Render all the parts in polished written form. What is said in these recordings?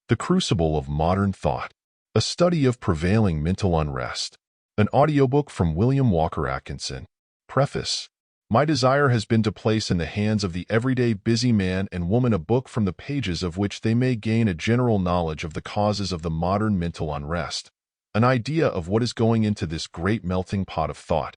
The Crucible of Modern Thought, a study of prevailing mental unrest. An audiobook from William Walker Atkinson. Preface. My desire has been to place in the hands of the everyday busy man and woman a book from the pages of which they may gain a general knowledge of the causes of the modern mental unrest, an idea of what is going into this great melting pot of thought,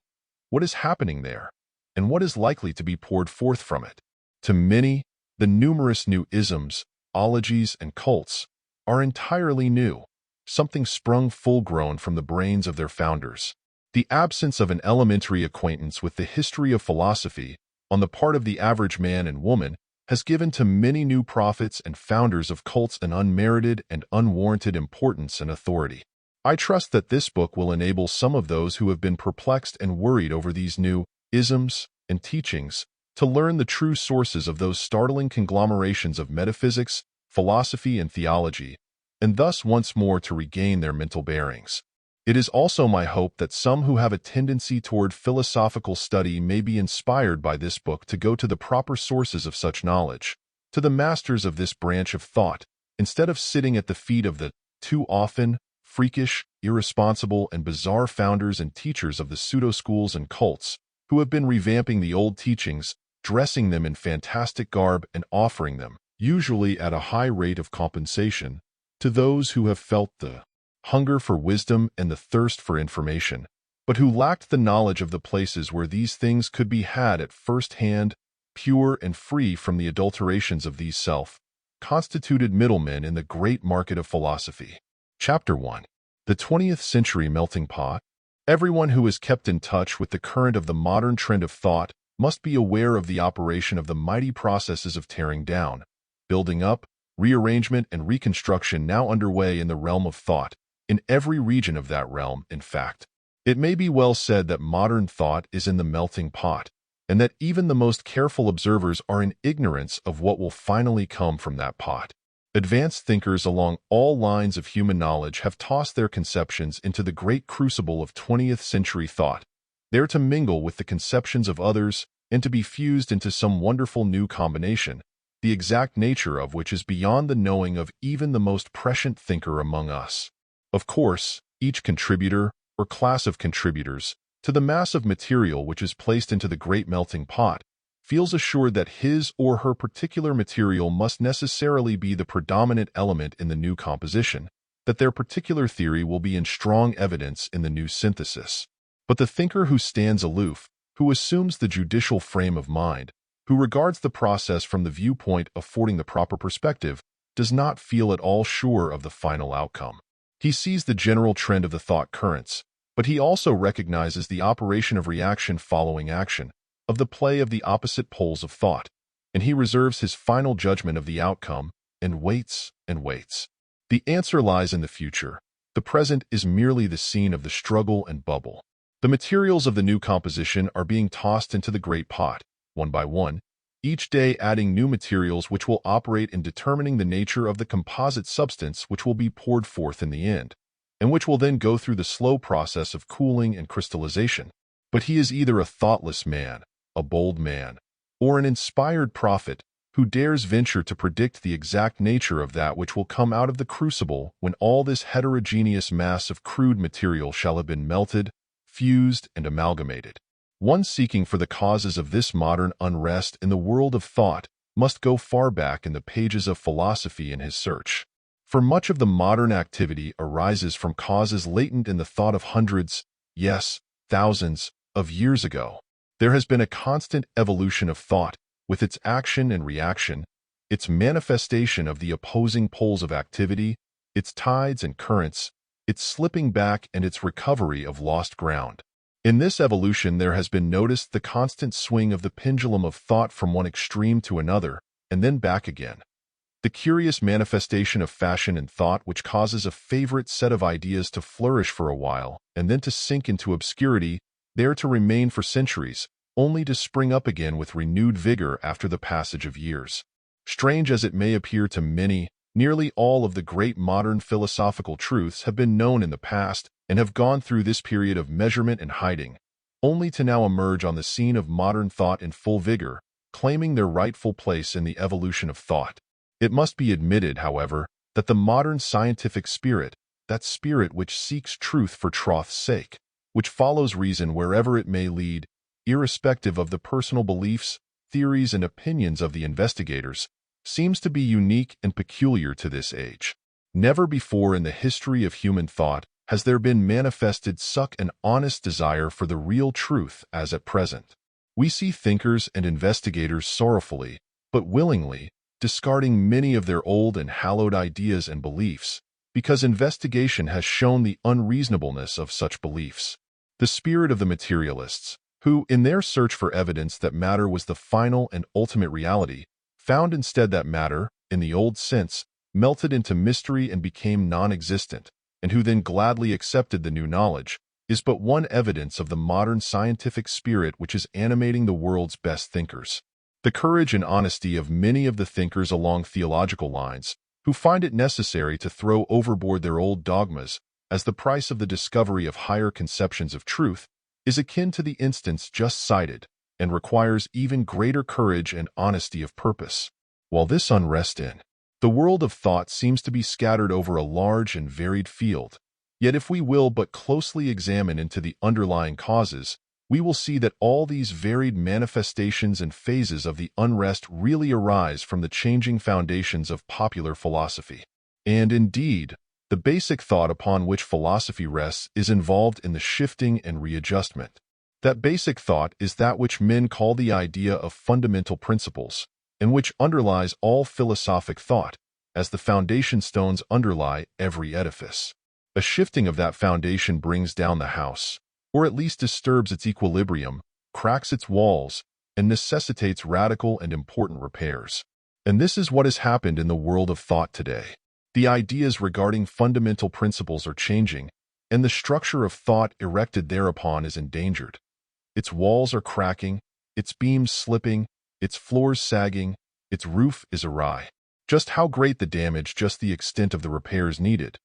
what is happening there, and what is likely to be poured forth from it. To many, the numerous new isms, ologies, and cults are entirely new, something sprung full-grown from the brains of their founders. The absence of an elementary acquaintance with the history of philosophy on the part of the average man and woman has given to many new prophets and founders of cults an unmerited and unwarranted importance and authority. I trust that this book will enable some of those who have been perplexed and worried over these new isms and teachings to learn the true sources of those startling conglomerations of metaphysics, philosophy, and theology, and thus once more to regain their mental bearings. It is also my hope that some who have a tendency toward philosophical study may be inspired by this book to go to the proper sources of such knowledge, to the masters of this branch of thought, instead of sitting at the feet of the, too often, freakish, irresponsible, and bizarre founders and teachers of the pseudo-schools and cults, who have been revamping the old teachings, dressing them in fantastic garb and offering them, usually at a high rate of compensation, to those who have felt the hunger for wisdom and the thirst for information, but who lacked the knowledge of the places where these things could be had at first hand, pure and free from the adulterations of these self-constituted middlemen in the great market of philosophy. Chapter 1. The 20th Century Melting Pot. Everyone who is kept in touch with the current of the modern trend of thought must be aware of the operation of the mighty processes of tearing down, building up, rearrangement, and reconstruction now underway in the realm of thought, in every region of that realm, in fact. It may be well said that modern thought is in the melting pot, and that even the most careful observers are in ignorance of what will finally come from that pot. Advanced thinkers along all lines of human knowledge have tossed their conceptions into the great crucible of 20th century thought, there to mingle with the conceptions of others and to be fused into some wonderful new combination, the exact nature of which is beyond the knowing of even the most prescient thinker among us. Of course, each contributor, or class of contributors, to the mass of material which is placed into the great melting pot, feels assured that his or her particular material must necessarily be the predominant element in the new composition, that their particular theory will be in strong evidence in the new synthesis. But the thinker who stands aloof, who assumes the judicial frame of mind, who regards the process from the viewpoint affording the proper perspective, does not feel at all sure of the final outcome. He sees the general trend of the thought currents, but he also recognizes the operation of reaction following action, of the play of the opposite poles of thought, and he reserves his final judgment of the outcome and waits and waits. The answer lies in the future. The present is merely the scene of the struggle and bubble. The materials of the new composition are being tossed into the great pot, one by one, each day adding new materials which will operate in determining the nature of the composite substance which will be poured forth in the end, and which will then go through the slow process of cooling and crystallization. But he is either a thoughtless man, a bold man, or an inspired prophet who dares venture to predict the exact nature of that which will come out of the crucible when all this heterogeneous mass of crude material shall have been melted, fused, and amalgamated. One seeking for the causes of this modern unrest in the world of thought must go far back in the pages of philosophy in his search. For much of the modern activity arises from causes latent in the thought of hundreds, yes, thousands, of years ago. There has been a constant evolution of thought, with its action and reaction, its manifestation of the opposing poles of activity, its tides and currents, its slipping back and its recovery of lost ground. In this evolution there has been noticed the constant swing of the pendulum of thought from one extreme to another, and then back again. The curious manifestation of fashion in thought which causes a favorite set of ideas to flourish for a while, and then to sink into obscurity, there to remain for centuries, only to spring up again with renewed vigor after the passage of years. Strange as it may appear to many, nearly all of the great modern philosophical truths have been known in the past and have gone through this period of measurement and hiding, only to now emerge on the scene of modern thought in full vigor, claiming their rightful place in the evolution of thought. It must be admitted, however, that the modern scientific spirit, that spirit which seeks truth for truth's sake, which follows reason wherever it may lead, irrespective of the personal beliefs, theories, and opinions of the investigators, seems to be unique and peculiar to this age. Never before in the history of human thought has there been manifested such an honest desire for the real truth as at present. We see thinkers and investigators sorrowfully, but willingly, discarding many of their old and hallowed ideas and beliefs, because investigation has shown the unreasonableness of such beliefs. The spirit of the materialists, who, in their search for evidence that matter was the final and ultimate reality, found instead that matter, in the old sense, melted into mystery and became non-existent, and who then gladly accepted the new knowledge, is but one evidence of the modern scientific spirit which is animating the world's best thinkers. The courage and honesty of many of the thinkers along theological lines, who find it necessary to throw overboard their old dogmas as the price of the discovery of higher conceptions of truth, is akin to the instance just cited, and requires even greater courage and honesty of purpose. While this unrest in the world of thought seems to be scattered over a large and varied field, yet if we will but closely examine into the underlying causes, we will see that all these varied manifestations and phases of the unrest really arise from the changing foundations of popular philosophy. And indeed, the basic thought upon which philosophy rests is involved in the shifting and readjustment. That basic thought is that which men call the idea of fundamental principles, and which underlies all philosophic thought, as the foundation stones underlie every edifice. A shifting of that foundation brings down the house, or at least disturbs its equilibrium, cracks its walls, and necessitates radical and important repairs. And this is what has happened in the world of thought today. The ideas regarding fundamental principles are changing, and the structure of thought erected thereupon is endangered. Its walls are cracking, its beams slipping, its floors sagging, its roof is awry. Just how great the damage, just the extent of the repairs needed,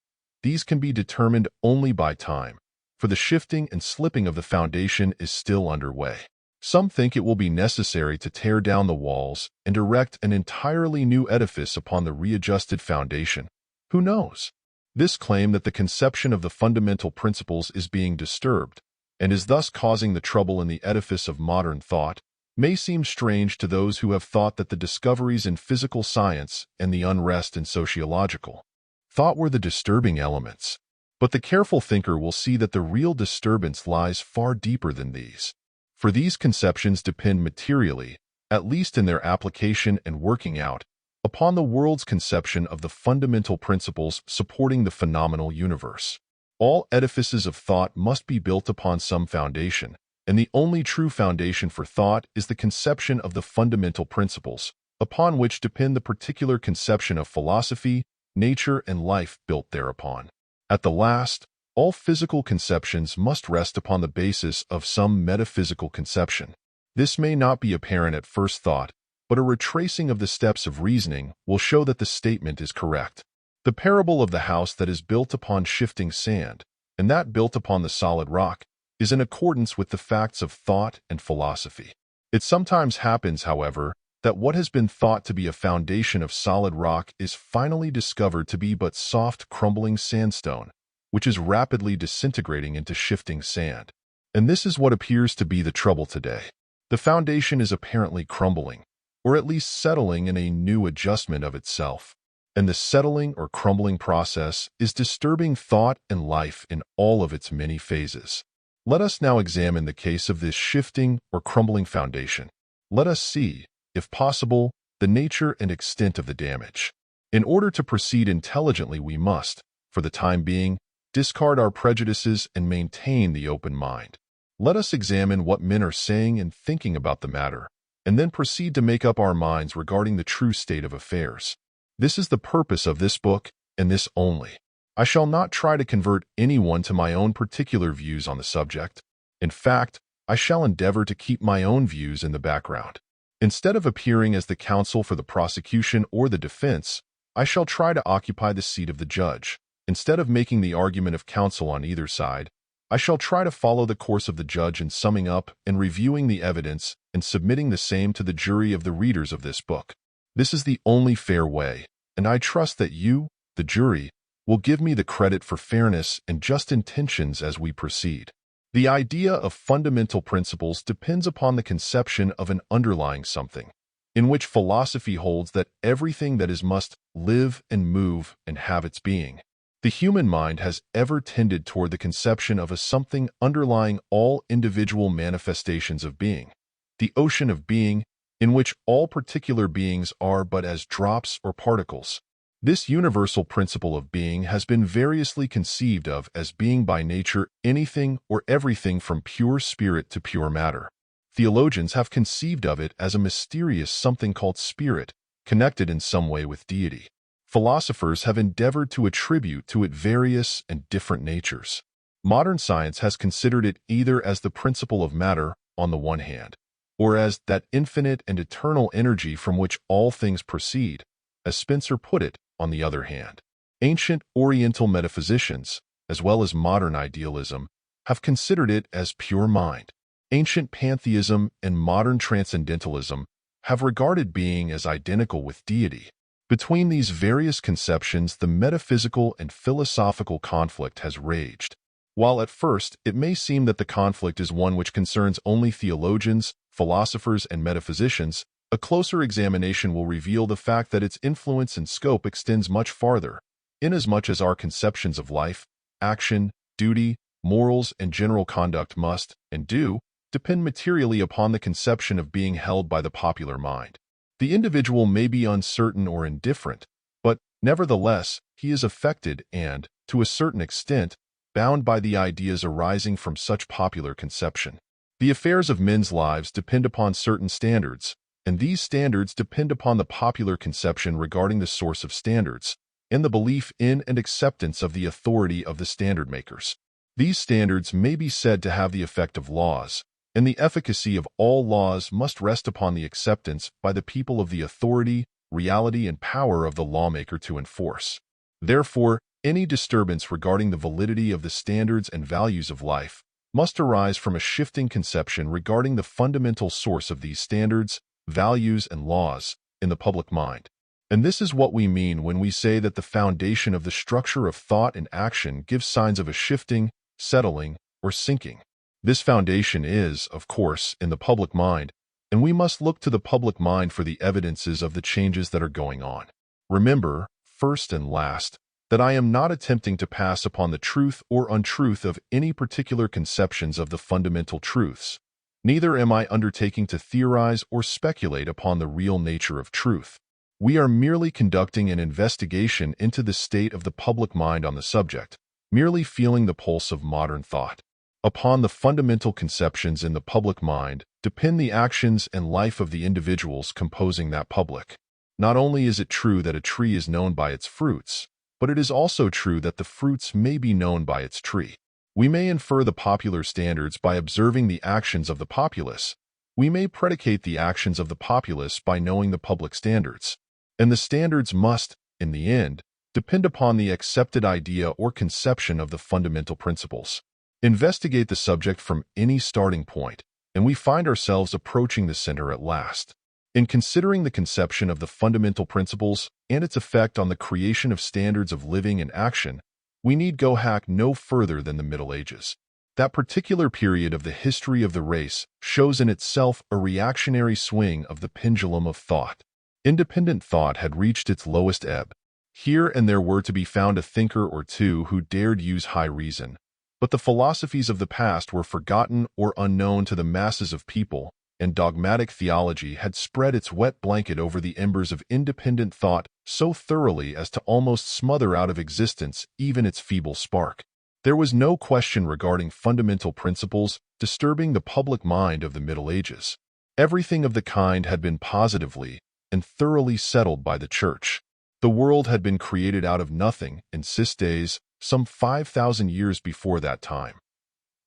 these can be determined only by time, for the shifting and slipping of the foundation is still underway. Some think it will be necessary to tear down the walls and erect an entirely new edifice upon the readjusted foundation. Who knows? This claim that the conception of the fundamental principles is being disturbed, and is thus causing the trouble in the edifice of modern thought, may seem strange to those who have thought that the discoveries in physical science and the unrest in sociological thought were the disturbing elements. But the careful thinker will see that the real disturbance lies far deeper than these. For these conceptions depend materially, at least in their application and working out, upon the world's conception of the fundamental principles supporting the phenomenal universe. All edifices of thought must be built upon some foundation, and the only true foundation for thought is the conception of the fundamental principles, upon which depend the particular conception of philosophy, nature, and life built thereupon. At the last, all physical conceptions must rest upon the basis of some metaphysical conception. This may not be apparent at first thought, but a retracing of the steps of reasoning will show that the statement is correct. The parable of the house that is built upon shifting sand, and that built upon the solid rock, is in accordance with the facts of thought and philosophy. It sometimes happens, however, that what has been thought to be a foundation of solid rock is finally discovered to be but soft, crumbling sandstone, which is rapidly disintegrating into shifting sand. And this is what appears to be the trouble today. The foundation is apparently crumbling, or at least settling in a new adjustment of itself. And the settling or crumbling process is disturbing thought and life in all of its many phases. Let us now examine the case of this shifting or crumbling foundation. Let us see, if possible, the nature and extent of the damage. In order to proceed intelligently, we must, for the time being, discard our prejudices and maintain the open mind. Let us examine what men are saying and thinking about the matter, and then proceed to make up our minds regarding the true state of affairs. This is the purpose of this book, and this only. I shall not try to convert anyone to my own particular views on the subject. In fact, I shall endeavor to keep my own views in the background. Instead of appearing as the counsel for the prosecution or the defense, I shall try to occupy the seat of the judge. Instead of making the argument of counsel on either side, I shall try to follow the course of the judge in summing up and reviewing the evidence and submitting the same to the jury of the readers of this book. This is the only fair way, and I trust that you, the jury, will give me the credit for fairness and just intentions as we proceed. The idea of fundamental principles depends upon the conception of an underlying something, in which philosophy holds that everything that is must live and move and have its being. The human mind has ever tended toward the conception of a something underlying all individual manifestations of being, the ocean of being, in which all particular beings are but as drops or particles. This universal principle of being has been variously conceived of as being by nature anything or everything from pure spirit to pure matter. Theologians have conceived of it as a mysterious something called spirit, connected in some way with deity. Philosophers have endeavored to attribute to it various and different natures. Modern science has considered it either as the principle of matter, on the one hand, or as that infinite and eternal energy from which all things proceed, as Spencer put it, on the other hand. Ancient Oriental metaphysicians, as well as modern idealism, have considered it as pure mind. Ancient pantheism and modern transcendentalism have regarded being as identical with deity. Between these various conceptions, the metaphysical and philosophical conflict has raged. While at first it may seem that the conflict is one which concerns only theologians, philosophers, and metaphysicians, a closer examination will reveal the fact that its influence and scope extends much farther, inasmuch as our conceptions of life, action, duty, morals, and general conduct must, and do, depend materially upon the conception of being held by the popular mind. The individual may be uncertain or indifferent, but, nevertheless, he is affected and, to a certain extent, bound by the ideas arising from such popular conception. The affairs of men's lives depend upon certain standards, and these standards depend upon the popular conception regarding the source of standards, and the belief in and acceptance of the authority of the standard makers. These standards may be said to have the effect of laws, and the efficacy of all laws must rest upon the acceptance by the people of the authority, reality, and power of the lawmaker to enforce. Therefore, any disturbance regarding the validity of the standards and values of life must arise from a shifting conception regarding the fundamental source of these standards, values, and laws in the public mind. And this is what we mean when we say that the foundation of the structure of thought and action gives signs of a shifting, settling, or sinking. This foundation is, of course, in the public mind, and we must look to the public mind for the evidences of the changes that are going on. Remember, first and last, that I am not attempting to pass upon the truth or untruth of any particular conceptions of the fundamental truths. Neither am I undertaking to theorize or speculate upon the real nature of truth. We are merely conducting an investigation into the state of the public mind on the subject, merely feeling the pulse of modern thought. Upon the fundamental conceptions in the public mind depend the actions and life of the individuals composing that public. Not only is it true that a tree is known by its fruits, but it is also true that the fruits may be known by its tree. We may infer the popular standards by observing the actions of the populace. We may predicate the actions of the populace by knowing the public standards. And the standards must, in the end, depend upon the accepted idea or conception of the fundamental principles. Investigate the subject from any starting point, and we find ourselves approaching the center at last. In considering the conception of the fundamental principles and its effect on the creation of standards of living and action, we need go back no further than the Middle Ages. That particular period of the history of the race shows in itself a reactionary swing of the pendulum of thought. Independent thought had reached its lowest ebb. Here and there were to be found a thinker or two who dared use high reason, but the philosophies of the past were forgotten or unknown to the masses of people, and dogmatic theology had spread its wet blanket over the embers of independent thought so thoroughly as to almost smother out of existence even its feeble spark. There was no question regarding fundamental principles disturbing the public mind of the Middle Ages. Everything of the kind had been positively and thoroughly settled by the Church. The world had been created out of nothing in 6 days, some 5,000 years before that time.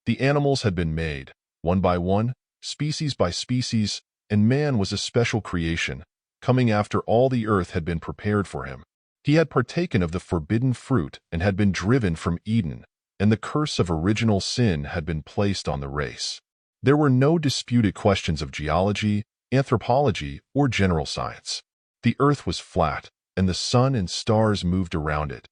The animals had been made, one by one, species by species, and man was a special creation, coming after all the earth had been prepared for him. He had partaken of the forbidden fruit and had been driven from Eden, and the curse of original sin had been placed on the race. There were no disputed questions of geology, anthropology, or general science. The earth was flat, and the sun and stars moved around it.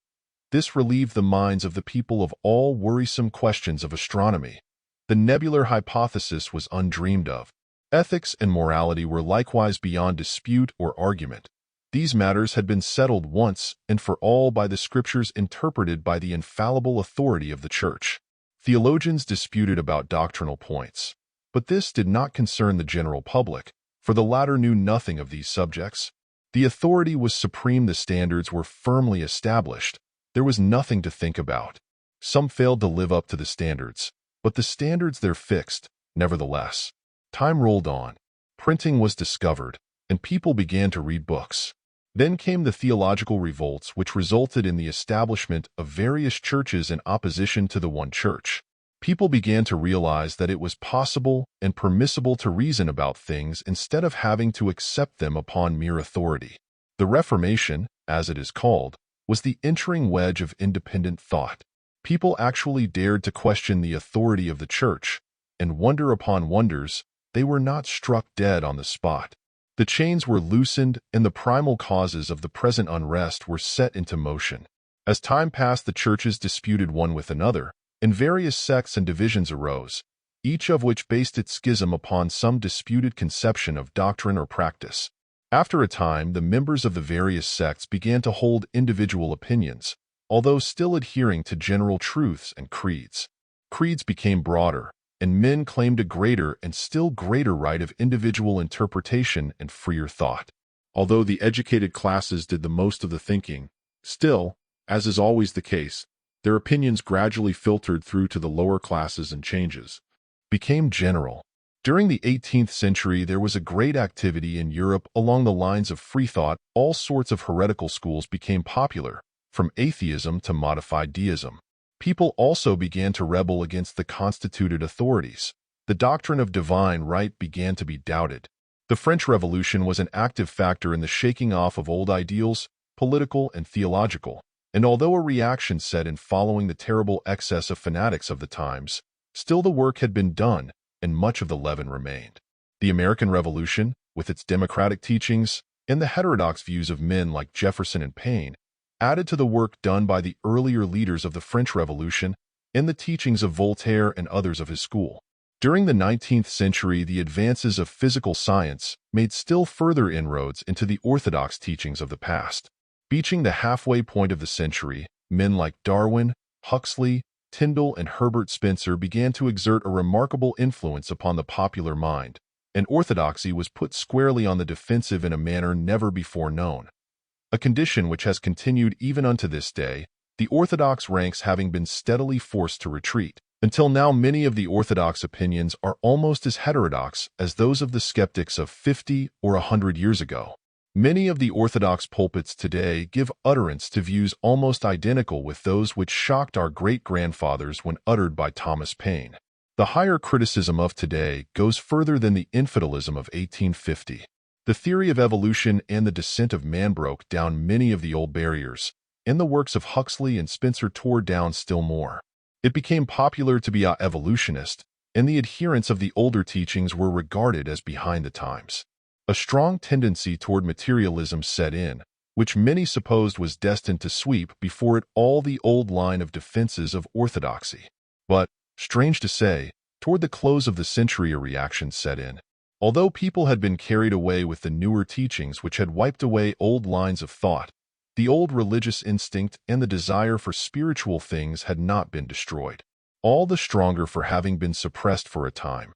This relieved the minds of the people of all worrisome questions of astronomy. The nebular hypothesis was undreamed of. Ethics and morality were likewise beyond dispute or argument. These matters had been settled once and for all by the scriptures interpreted by the infallible authority of the Church. Theologians disputed about doctrinal points, but this did not concern the general public, for the latter knew nothing of these subjects. The authority was supreme, the standards were firmly established. There was nothing to think about. Some failed to live up to the standards, but the standards there fixed, nevertheless. Time rolled on. Printing was discovered, and people began to read books. Then came the theological revolts, which resulted in the establishment of various churches in opposition to the one church. People began to realize that it was possible and permissible to reason about things instead of having to accept them upon mere authority. The Reformation, as it is called, was the entering wedge of independent thought. People actually dared to question the authority of the church, and wonder upon wonders, they were not struck dead on the spot. The chains were loosened, and the primal causes of the present unrest were set into motion. As time passed, the churches disputed one with another, and various sects and divisions arose, each of which based its schism upon some disputed conception of doctrine or practice. After a time, the members of the various sects began to hold individual opinions, although still adhering to general truths and creeds. Creeds became broader, and men claimed a greater and still greater right of individual interpretation and freer thought. Although the educated classes did the most of the thinking, still, as is always the case, their opinions gradually filtered through to the lower classes and changes became general. During the 18th century, there was a great activity in Europe along the lines of free thought. All sorts of heretical schools became popular, from atheism to modified deism. People also began to rebel against the constituted authorities. The doctrine of divine right began to be doubted. The French Revolution was an active factor in the shaking off of old ideals, political and theological, and although a reaction set in following the terrible excess of fanatics of the times, still the work had been done, and much of the leaven remained. The American Revolution, with its democratic teachings and the heterodox views of men like Jefferson and Paine, added to the work done by the earlier leaders of the French Revolution and the teachings of Voltaire and others of his school. During the 19th century, the advances of physical science made still further inroads into the orthodox teachings of the past. Reaching the halfway point of the century, men like Darwin, Huxley, Tyndall, and Herbert Spencer began to exert a remarkable influence upon the popular mind, and orthodoxy was put squarely on the defensive in a manner never before known. A condition which has continued even unto this day, the orthodox ranks having been steadily forced to retreat. Until now, many of the orthodox opinions are almost as heterodox as those of the skeptics of 50 or 100 years ago. Many of the orthodox pulpits today give utterance to views almost identical with those which shocked our great-grandfathers when uttered by Thomas Paine. The higher criticism of today goes further than the infidelism of 1850. The theory of evolution and the descent of man broke down many of the old barriers, and the works of Huxley and Spencer tore down still more. It became popular to be an evolutionist, and the adherents of the older teachings were regarded as behind the times. A strong tendency toward materialism set in, which many supposed was destined to sweep before it all the old line of defenses of orthodoxy. But, strange to say, toward the close of the century a reaction set in. Although people had been carried away with the newer teachings which had wiped away old lines of thought, the old religious instinct and the desire for spiritual things had not been destroyed, all the stronger for having been suppressed for a time.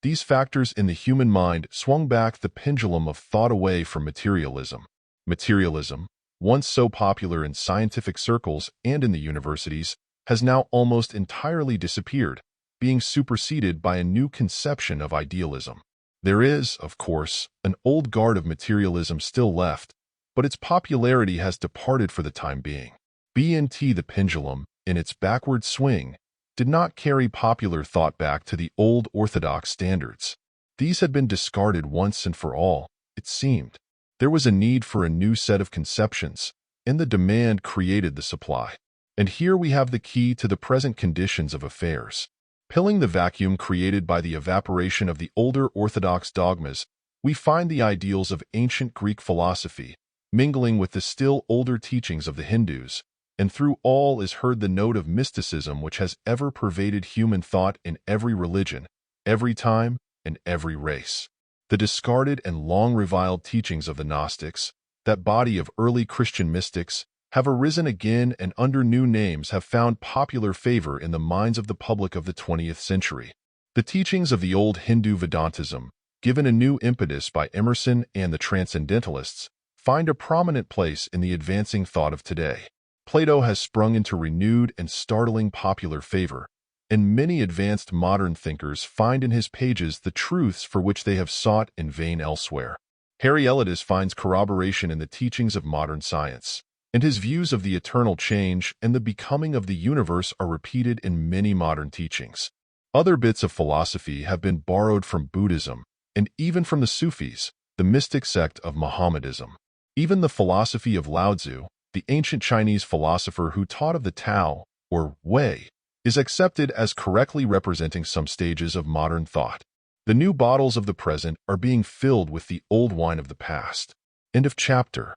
These factors in the human mind swung back the pendulum of thought away from materialism. Materialism, once so popular in scientific circles and in the universities, has now almost entirely disappeared, being superseded by a new conception of idealism. There is, of course, an old guard of materialism still left, but its popularity has departed for the time being. The pendulum, in its backward swing, did not carry popular thought back to the old orthodox standards. These had been discarded once and for all, it seemed. There was a need for a new set of conceptions, and the demand created the supply. And here we have the key to the present conditions of affairs. Filling the vacuum created by the evaporation of the older orthodox dogmas, we find the ideals of ancient Greek philosophy, mingling with the still older teachings of the Hindus, and through all is heard the note of mysticism which has ever pervaded human thought in every religion, every time, and every race. The discarded and long-reviled teachings of the Gnostics, that body of early Christian mystics, have arisen again and under new names have found popular favor in the minds of the public of the 20th century. The teachings of the old Hindu Vedantism, given a new impetus by Emerson and the Transcendentalists, find a prominent place in the advancing thought of today. Plato has sprung into renewed and startling popular favor, and many advanced modern thinkers find in his pages the truths for which they have sought in vain elsewhere. Harry Elitis finds corroboration in the teachings of modern science, and his views of the eternal change and the becoming of the universe are repeated in many modern teachings. Other bits of philosophy have been borrowed from Buddhism, and even from the Sufis, the mystic sect of Mohammedanism. Even the philosophy of Lao Tzu, the ancient Chinese philosopher who taught of the Tao, or Way, is accepted as correctly representing some stages of modern thought. The new bottles of the present are being filled with the old wine of the past. End of chapter.